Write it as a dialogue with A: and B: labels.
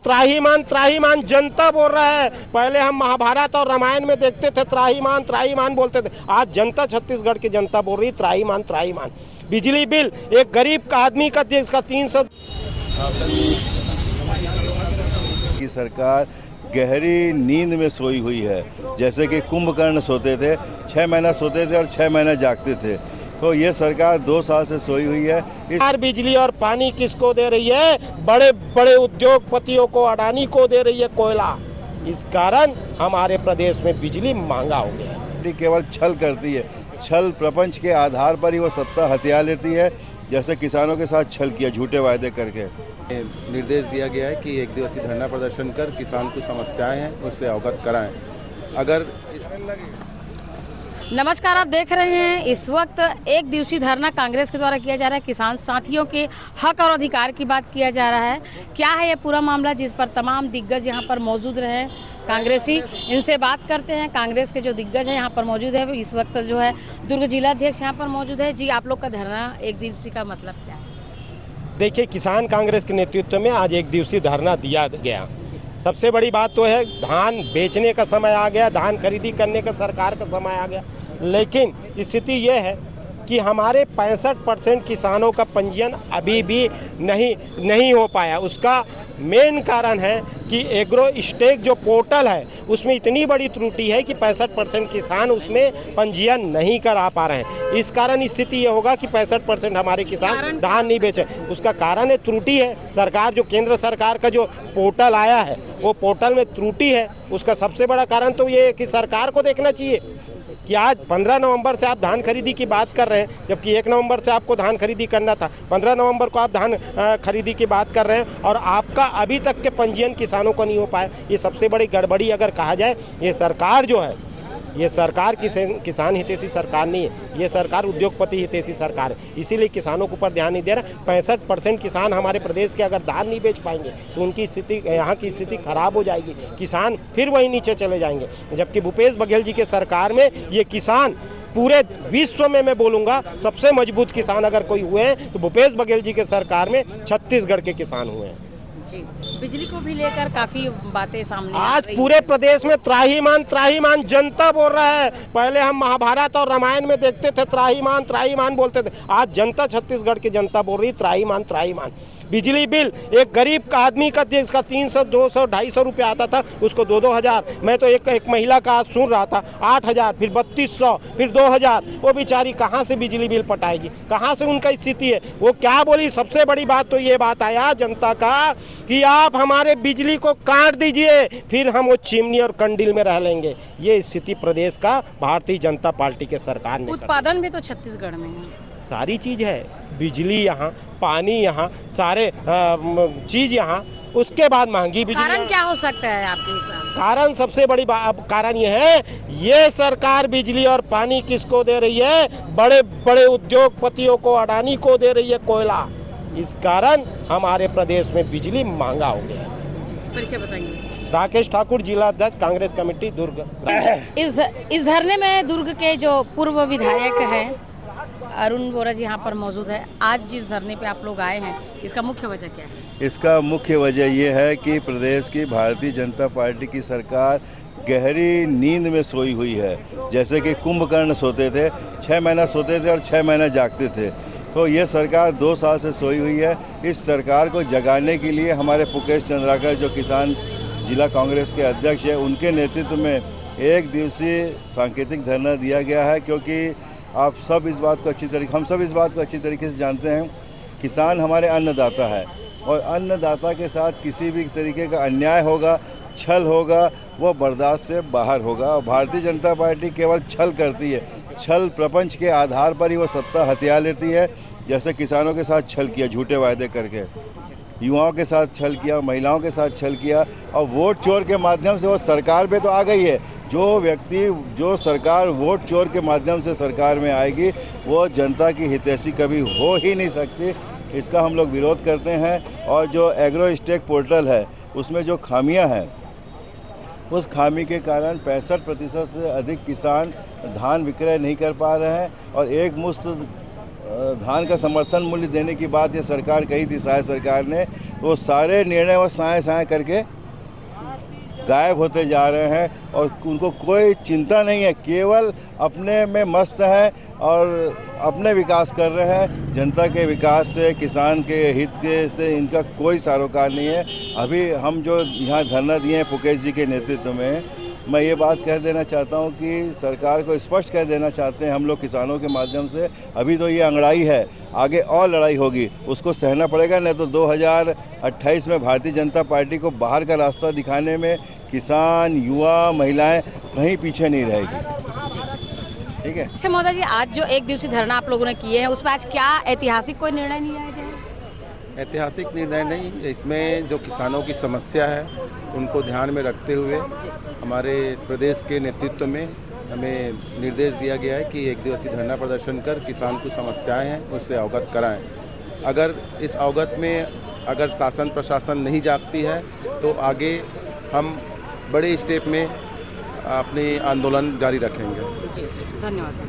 A: त्राहिमाम त्राहिमाम जनता बोल रहा है। पहले हम महाभारत और रामायण में देखते थे त्राहिमाम त्राहिमाम बोलते थे, आज जनता छत्तीसगढ़ की जनता बोल रही त्राहिमाम त्राहिमाम। बिजली बिल एक गरीब का आदमी का जिसका 300
B: की सरकार गहरी नींद में सोई हुई है। जैसे कि कुंभकर्ण सोते थे, 6 महीना सोते थे और 6 महीना जागते थे, तो ये सरकार 2 साल से सोई हुई है।
A: बिजली और पानी किसको दे रही है? बड़े बड़े उद्योगपतियों को, अडानी को दे रही है कोयला। इस कारण हमारे प्रदेश में बिजली महंगा हो गया है।
B: केवल छल करती है, छल प्रपंच के आधार पर ही वो सत्ता हथिया लेती है, जैसे किसानों के साथ छल किया झूठे वायदे करके।
C: निर्देश दिया गया है कि 1 दिवसीय धरना प्रदर्शन कर किसान की समस्याएं हैं उससे अवगत कराएं। अगर
D: नमस्कार, आप देख रहे हैं इस वक्त 1 दिवसीय धरना कांग्रेस के द्वारा किया जा रहा है। किसान साथियों के हक और अधिकार की बात किया जा रहा है। क्या है ये पूरा मामला, जिस पर तमाम दिग्गज यहाँ पर मौजूद रहे कांग्रेसी, इनसे बात करते हैं। कांग्रेस के जो दिग्गज हैं यहाँ पर मौजूद है, इस वक्त जो है दुर्ग जिला अध्यक्ष यहाँ पर मौजूद है। जी, आप लोग का धरना 1 दिवसीय का मतलब क्या है?
A: देखिए, किसान कांग्रेस के नेतृत्व में आज 1 दिवसीय धरना दिया गया। सबसे बड़ी बात तो है, धान बेचने का समय आ गया, धान खरीदी करने का सरकार का समय आ गया। लेकिन स्थिति ये है कि हमारे 65% किसानों का पंजीयन अभी भी नहीं हो पाया। उसका मेन कारण है कि एग्रो स्टेक जो पोर्टल है उसमें इतनी बड़ी त्रुटि है कि 65% किसान उसमें पंजीयन नहीं करा पा रहे हैं। इस कारण स्थिति ये होगा कि 65% हमारे किसान धान नहीं बेचे। उसका कारण है त्रुटि है। सरकार जो केंद्र सरकार का जो पोर्टल आया है वो पोर्टल में त्रुटि है। उसका सबसे बड़ा कारण तो ये है कि सरकार को देखना चाहिए कि आज 15 नवंबर से आप धान खरीदी की बात कर रहे हैं, जबकि 1 नवंबर से आपको धान खरीदी करना था। 15 नवंबर को आप धान खरीदी की बात कर रहे हैं और आपका अभी तक के पंजीयन किसानों को नहीं हो पाया। ये सबसे बड़ी गड़बड़ी अगर कहा जाए। ये सरकार जो है, ये सरकार किसान हितैषी सरकार नहीं है, ये सरकार उद्योगपति हितैषी सरकार है। इसीलिए किसानों के ऊपर ध्यान नहीं दे रहा। 65% किसान हमारे प्रदेश के अगर धान नहीं बेच पाएंगे तो उनकी स्थिति, यहाँ की स्थिति खराब हो जाएगी। किसान फिर वही नीचे चले जाएंगे। जबकि भूपेश बघेल जी के सरकार में ये किसान पूरे विश्व में, मैं बोलूँगा, सबसे मजबूत किसान अगर कोई हुए हैं तो भूपेश बघेल जी के सरकार में छत्तीसगढ़ के किसान हुए हैं।
D: जी, बिजली को भी लेकर काफी बातें सामने
A: आज पूरे प्रदेश में त्राहिमाम त्राहिमाम जनता बोल रहा है। पहले हम महाभारत और रामायण में देखते थे त्राहिमाम त्राहिमाम बोलते थे, आज जनता छत्तीसगढ़ की जनता बोल रही त्राहिमाम त्राहिमाम। बिजली बिल एक गरीब का आदमी का जिसका 300, 200, 250 रुपये आता था उसको 2-2 हज़ार। मैं तो एक महिला का आज सुन रहा था 8,000, फिर 3200, फिर 2,000। वो बेचारी कहाँ से बिजली बिल पटाएगी? कहाँ से उनका स्थिति है? वो क्या बोली? सबसे बड़ी बात तो ये बात आया जनता का कि आप हमारे बिजली को काट दीजिए, फिर हम वो चिमनी और कंडील में रह लेंगे। ये स्थिति प्रदेश का भारतीय जनता पार्टी के सरकार ने।
D: उत्पादन भी तो छत्तीसगढ़ में है,
A: सारी चीज़ है, बिजली यहाँ, पानी यहाँ, सारे चीज़ यहाँ, उसके बाद महंगी बिजली।
D: कारण क्या हो सकता है आपके हिसाब?
A: कारण सबसे बड़ी कारण ये है, ये सरकार बिजली और पानी किसको दे रही है? बड़े बड़े उद्योगपतियों को, अडानी को दे रही है कोयला। इस कारण हमारे प्रदेश में बिजली महंगा हो गया है।
D: परिचय बताइए।
A: राकेश ठाकुर, जिला अध्यक्ष, कांग्रेस कमेटी, दुर्ग।
D: इस धरने में दुर्ग के जो पूर्व विधायक हैं अरुण बोरा जी यहाँ पर मौजूद है। आज जिस धरने पे आप लोग आए हैं, इसका मुख्य वजह क्या है?
B: इसका मुख्य वजह ये है कि प्रदेश की भारतीय जनता पार्टी की सरकार गहरी नींद में सोई हुई है। जैसे कि कुंभकर्ण सोते थे, 6 महीना सोते थे और 6 महीना जागते थे, तो ये सरकार 2 साल से सोई हुई है। इस सरकार को जगाने के लिए हमारे मुकेश चंद्राकर, जो किसान जिला कांग्रेस के अध्यक्ष हैं, उनके नेतृत्व में 1 दिवसीय सांकेतिक धरना दिया गया है। क्योंकि हम सब इस बात को अच्छी तरीके से जानते हैं, किसान हमारे अन्नदाता है और अन्नदाता के साथ किसी भी तरीके का अन्याय होगा, छल होगा, वो बर्दाश्त से बाहर होगा। और भारतीय जनता पार्टी केवल छल करती है, छल प्रपंच के आधार पर ही वो सत्ता हथिया लेती है। जैसे किसानों के साथ छल किया झूठे वायदे करके, युवाओं के साथ छल किया, महिलाओं के साथ छल किया, और वोट चोर के माध्यम से वो सरकार पे तो आ गई है। जो सरकार वोट चोर के माध्यम से सरकार में आएगी वो जनता की हितैषी कभी हो ही नहीं सकती। इसका हम लोग विरोध करते हैं। और जो एग्रो स्टेक पोर्टल है उसमें जो खामियां हैं, उस खामी के कारण 65% से अधिक किसान धान विक्रय नहीं कर पा रहे हैं और एक मुश्त धान का समर्थन मूल्य देने की बात ये सरकार कही थी, शायद सरकार ने, वो सारे निर्णय वो साए साए करके गायब होते जा रहे हैं और उनको कोई चिंता नहीं है, केवल अपने में मस्त है और अपने विकास कर रहे हैं। जनता के विकास से, किसान के हित के से इनका कोई सरोकार नहीं है। अभी हम जो यहाँ धरना दिए हैं मुकेश जी के नेतृत्व में, मैं ये बात कह देना चाहता हूँ कि सरकार को स्पष्ट कह देना चाहते हैं हम लोग किसानों के माध्यम से, अभी तो ये अंगड़ाई है, आगे और लड़ाई होगी, उसको सहना पड़ेगा, नहीं तो 2028 में भारतीय जनता पार्टी को बाहर का रास्ता दिखाने में किसान, युवा, महिलाएं कहीं पीछे नहीं रहेगी। ठीक है।
D: अच्छा महोदय जी, आज जो एक दिवसीय धरना आप लोगों ने किए हैं उसमें आज क्या ऐतिहासिक कोई निर्णय लिया गया है?
C: ऐतिहासिक निर्णय नहीं, इसमें जो किसानों की समस्या है उनको ध्यान में रखते हुए हमारे प्रदेश के नेतृत्व में हमें निर्देश दिया गया है कि एक दिवसीय धरना प्रदर्शन कर किसान की समस्याएं हैं उससे अवगत कराएं। अगर इस अवगत में अगर शासन प्रशासन नहीं जागती है तो आगे हम बड़े स्टेप में अपनी आंदोलन जारी रखेंगे।
D: धन्यवाद।